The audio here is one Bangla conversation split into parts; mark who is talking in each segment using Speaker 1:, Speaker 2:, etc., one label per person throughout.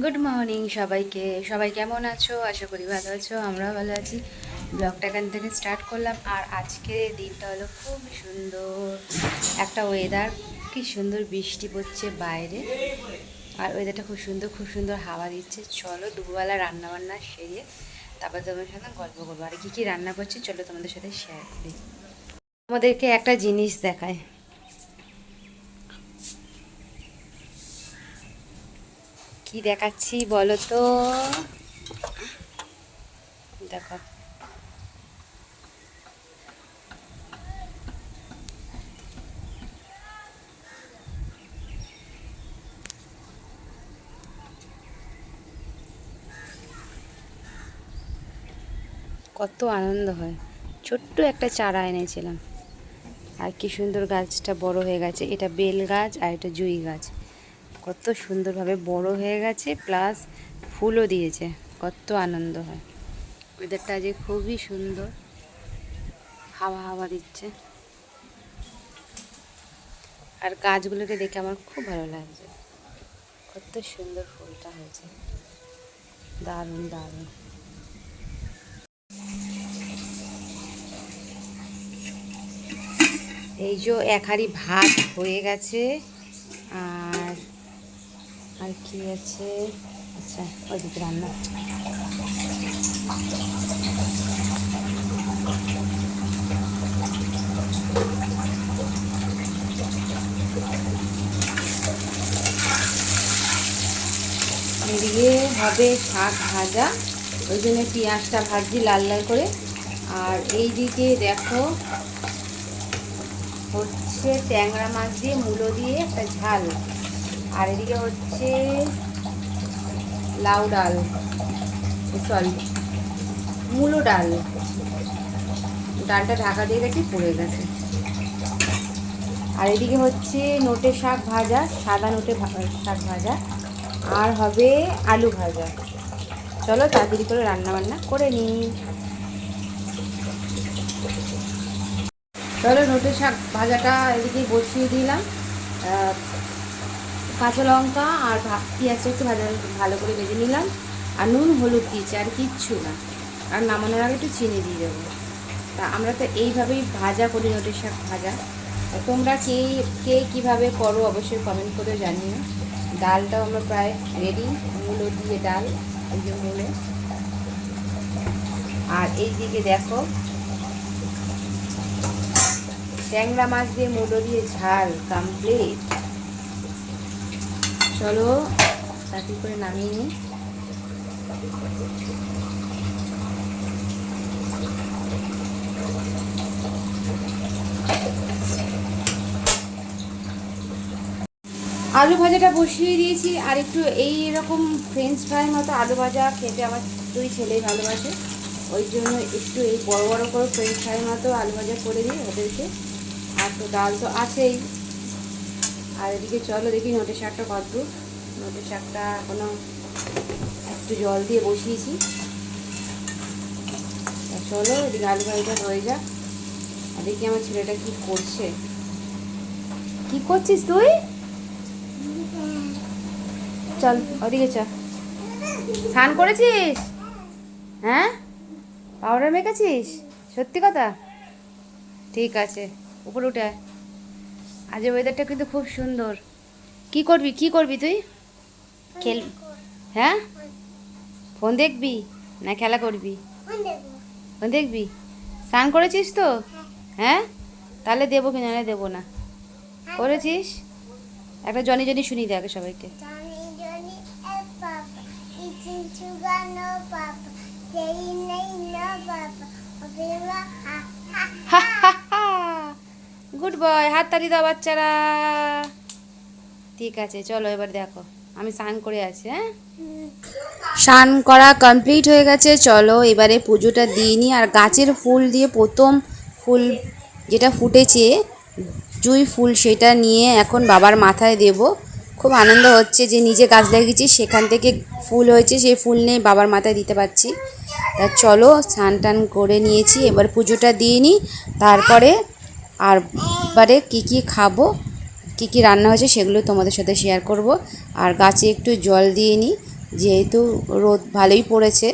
Speaker 1: গুড মর্নিং সবাইকে। সবাই কেমন আছো? আশা করি ভালো আছো, আমরাও ভালো আছি। ব্লগটা এখান থেকে স্টার্ট করলাম। আর আজকের দিনটা হলো খুব সুন্দর একটা ওয়েদার, কি সুন্দর বৃষ্টি পড়ছে বাইরে, আর ওয়েদারটা খুব সুন্দর, খুব সুন্দর হাওয়া দিচ্ছে। চলো দুপুরবেলা রান্নাবান্না সেরে তারপর তোমাদের সাথে গল্প করবো। আর কী কী রান্না করছি চলো তোমাদের সাথে শেয়ার করি। আমাদেরকে একটা জিনিস দেখায়, কি দেখাচ্ছি বলো তো? দেখো, কত আনন্দ হয়। ছোট্ট একটা চারা এনেছিলাম, আর কি সুন্দর গাছটা বড় হয়ে গেছে। এটা বেল গাছ আর এটা জুঁই গাছ, কত সুন্দরভাবে বড় হয়ে গেছে, প্লাস ফুলও দিয়েছে। কত আনন্দ হয়। ওয়েদারটা আজ খুবই সুন্দর, হাওয়া হাওয়া দিচ্ছে, আর গাছগুলোকে দেখে আমার খুব ভালো লাগছে। কত সুন্দর ফুলটা হয়েছে, দারুণ দারুণ। এই যে এক হাঁড়ি ভাত হয়ে গেছে, আর আর কি আছে, আচ্ছা ওইদিকে রান্না। এদিকে হবে শাক ভাজা, ওই জন্য পেঁয়াজটা ভাজছি লাল লাল করে। আর এই দিকে দেখো হচ্ছে ট্যাংরা মাছ দিয়ে মূলো দিয়ে একটা ঝাল, আর এদিকে হচ্ছে লাউ ডাল, সরি মূলো ডাল। ডালটা ঢাকা দিয়ে রেখে পড়ে গেছে। আর এদিকে হচ্ছে নোটে শাক ভাজা, সাদা নোটে শাক ভাজা, আর হবে আলু ভাজা। চলো তাড়াতাড়ি করে রান্না বান্না করে নিই। চলো নোটে শাক ভাজাটা এদিকে বসিয়ে দিলাম। কাঁচা লঙ্কা আর পেঁয়াজটা একটু ভালো করে ভেজে নিলাম, আর নুন হলুদ দিয়েছি, আর কিচ্ছু না। আর নামানোর আগে একটু চিনি দিয়ে দেবো। তা আমরা তো এইভাবেই ভাজা করি নোটে শাক ভাজা। তোমরা কে কে কীভাবে করো অবশ্যই কমেন্ট করে জানিও। ডালটাও আমরা প্রায় রেডি, মূলো দিয়ে ডাল, এই যে মূলো। আর এই দিকে দেখো ট্যাংরা মাছ দিয়ে মূলো দিয়ে ঝাল কমপ্লিট। চলো তাড়াতাড়ি করে নামিয়ে নিই। আলু ভাজাটা বসিয়ে দিয়েছি, আর একটু এইরকম ফ্রেঞ্চ ফ্রাই মতো আলু ভাজা খেতে আমার দুই ছেলেই ভালোবাসে, ওই জন্য একটু এই বড় বড় করে ফ্রেঞ্চ ফ্রাই মতো আলু ভাজা করে দিই ওদেরকে। আর তো ডাল তো আছেই। আর এদিকে চলো দেখি নোটে শাকটা কতদূর। নোটে শাকটা এখনো একটু জল দিয়ে বসিয়েছি। চলো এদিকে আলু ভাজাটা হয়ে যাক। আর দেখি আমার ছেলেটা কি করছে। কি করছিস তুই? চল ওদিকে চল। স্নান করেছিস? হ্যাঁ, পাউডার মেখেছিস? সত্যি কথা? ঠিক আছে, উপরে উঠে আয়। আজ ওয়েদারটা কিন্তু খুব সুন্দর। কি করবি, কি করবি তুই? খেল, হ্যাঁ? ফোন দেখবি না খেলা করবি? ফোন দেখবি। স্নান করেছিস তো? হ্যাঁ, তাহলে দেবো কি নাহলে দেবো না। করেছিস? একটা জনি জনি শুনি দে আগে সবাইকে। গুড বয়, হাততালি দাও বাচ্চারা। ঠিক আছে চলো এবার দেখো, আমি স্নান করে আছি। হ্যাঁ, স্নান করা কমপ্লিট হয়ে গেছে। চলো এবারে পুজোটা দিয়ে নিই। আর গাছের ফুল দিয়ে প্রথম ফুল যেটা ফুটেছে জুঁই ফুল, সেটা নিয়ে এখন বাবার মাথায় দেব। খুব আনন্দ হচ্ছে যে নিজে গাছ লাগিয়েছি, সেখান থেকে ফুল হয়েছে, সেই ফুল নিয়ে বাবার মাথায় দিতে পারছি। তা চলো স্নান টান করে নিয়েছি, এবার পুজোটা দিয়ে নিই, তারপরে আর বারে কী খাবো, কী রান্না হয়েছে সেগুলো তোমাদের সাথে শেয়ার করব। আর গাছে একটু জল দিয়ে নিই, যেহেতু রোদ ভালোই পড়েছে,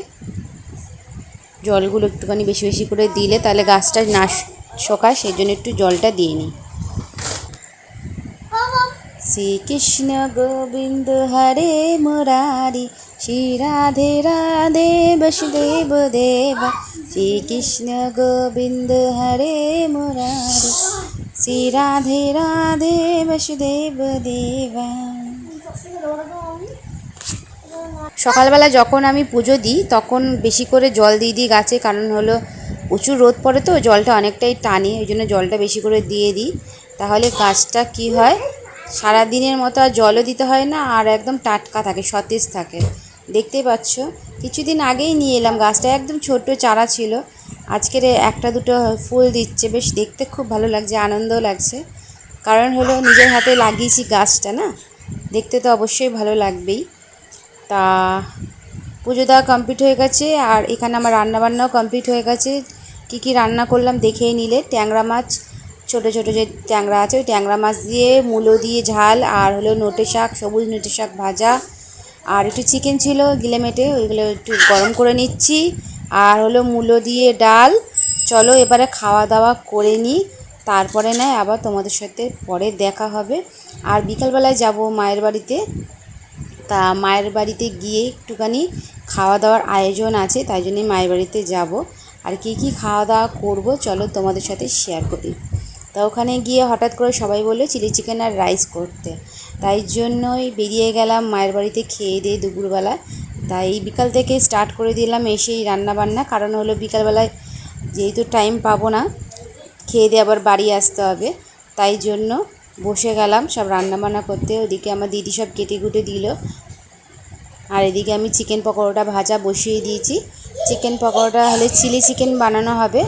Speaker 1: জলগুলো একটুখানি বেশি বেশি করে দিলে তাহলে গাছটা না শোকায়, সেই জন্য একটু জলটা দিয়ে নিই। শ্রীকৃষ্ণ গোবিন্দ হরে মুরারি, শ্রী রাধে রাধে বসুদেব দেবা। শ্রীকৃষ্ণ গোবিন্দ হরে মুরারি, শ্রী রাধে রাধে বসুদেব দেবা। সকালবেলা যখন আমি পুজো দিই তখন বেশি করে জল দিয়ে দিই গাছে, কারণ হলো প্রচুর রোদ পড়ে তো জলটা অনেকটাই টানে, ওই জন্য জলটা বেশি করে দিয়ে দিই। তাহলে গাছটা কি হয়, সারাদিনের মতো আর জলও দিতে হয় না, আর একদম টাটকা থাকে, সতেজ থাকে। দেখতেই পাচ্ছ, কিছুদিন আগেই নিয়ে এলাম, গাছটা একদম ছোট্ট চারা ছিল, আজকের একটা দুটো ফুল দিচ্ছে, বেশ দেখতে খুব ভালো লাগছে, আনন্দও লাগছে। কারণ হলো নিজের হাতে লাগিয়েছি গাছটা না, দেখতে তো অবশ্যই ভালো লাগবেই। তা পুজো দেওয়া কমপ্লিট হয়ে গেছে, আর এখানে আমার রান্নাবান্নাও কমপ্লিট হয়ে গেছে। কি রান্না করলাম দেখেই নিলে। ট্যাংরা মাছ, ছোটো ছোটো যে ট্যাংরা আছে, ওই ট্যাংরা মাছ দিয়ে মূলো দিয়ে ঝাল, আর হলো নোটে শাক, সবুজ নোটে শাক ভাজা, আর একটু চিকেন ছিল গিলে মেটে, ওইগুলো একটু গরম করে নিচ্ছি, আর হলো মূলো দিয়ে ডাল। চলো এবারে খাওয়া দাওয়া করে নিই, তারপরে নয় আবার তোমাদের সাথে পরে দেখা হবে। আর বিকালবেলায় যাব মায়ের বাড়িতে, তা মায়ের বাড়িতে গিয়ে একটুখানি খাওয়া দাওয়ার আয়োজন আছে, তাই জন্যই মায়ের বাড়িতে যাব। আর কী খাওয়া দাওয়া করব চলো তোমাদের সাথে শেয়ার করি। তা ওখানে গিয়ে হঠাৎ করে সবাই বললো চিলি চিকেন আর রাইস করতে, তাই জন্যই বেরিয়ে গেলাম মায়ের বাড়িতে খেয়ে দিয়ে দুপুরবেলা। তাই বিকাল থেকে স্টার্ট করে দিলাম এসেই রান্নাবান্না, কারণ হলো বিকালবেলায় যেহেতু টাইম পাবো না, খেয়ে দিয়ে আবার বাড়ি আসতে হবে, তাই জন্য বসে গেলাম সব রান্নাবান্না করতে। ওদিকে আমার দিদি সব কেটে কুটে দিল, আর এদিকে আমি চিকেন পকোড়াটা ভাজা বসিয়ে দিয়েছি। চিকেন পকোড়াটা হলে চিলি চিকেন বানানো হবে,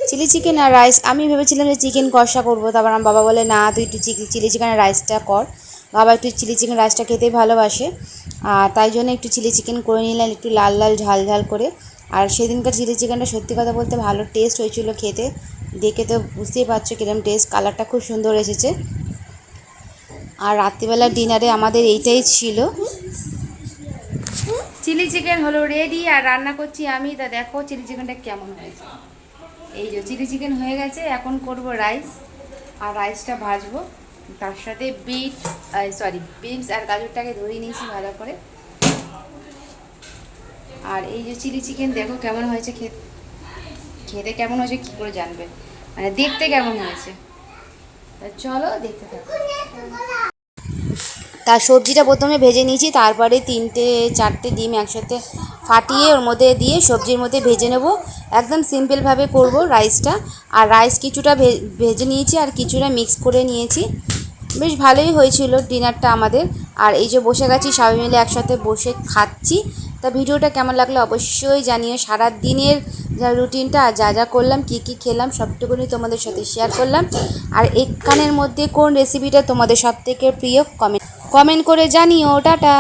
Speaker 1: চিলি চিকেন আর রাইস। আমি ভেবেছিলাম যে চিকেন কষা করবো, তারপর আমার বাবা বলে না তুই একটু চিলি চিকেন আর রাইসটা কর। বাবা একটু চিলি চিকেন রাইসটা খেতে ভালোবাসে, আর তাই জন্য একটু চিলি চিকেন করে নিলাম, একটু লাল লাল ঝাল ঝাল করে। আর সেদিনকার চিলি চিকেনটা সত্যি কথা বলতে ভালো টেস্ট হয়েছিল খেতে, দেখে তো বুঝতেই পারছো কিরম টেস্ট, কালারটা খুব সুন্দর এসেছে। আর রাত্রিবেলার ডিনারে আমাদের এইটাই ছিল। চিলি চিকেন হলো রেডি, আর রান্না করছি আমি। তা দেখো চিলি চিকেনটা কেমন হয়েছে। এই যে চিলি চিকেন হয়ে গেছে, এখন করব রাইস, আর রাইসটা ভাজবো। তার সাথে বিনস আর গাজরটাকে ধরিয়ে নিয়েছি ভালো করে। আর এই যে চিলি চিকেন দেখো কেমন হয়েছে, খেতে কেমন হয়েছে কী করে জানবে, মানে দেখতে কেমন হয়েছে। চলো দেখতে থাকো। তার সবজিটা প্রথমে ভেজে নিয়েছি, তারপরে 3-4টে ডিম একসাথে ফাটিয়ে ওর মধ্যে দিয়ে সবজির মধ্যে ভেজে নেব। একদম সিম্পলভাবে করব রাইসটা। আর রাইস কিছুটা ভেজে নিয়েছি আর কিছুটা মিক্স করে নিয়েছি, বেশ ভালোই হয়েছিল ডিনারটা আমাদের। আর এই যে বসে গেছি সবাই মিলে একসাথে বসে খাচ্ছি। তা ভিডিওটা কেমন লাগলো অবশ্যই জানিও। সারা দিনের যা রুটিনটা আর যা করলাম, কি খেলাম, সবটুকুনি তোমাদের সাথে শেয়ার করলাম। আর এখানের মধ্যে কোন রেসিপিটা তোমাদের সবথেকে প্রিয় কমেন্ট করে জানিও। টাটা।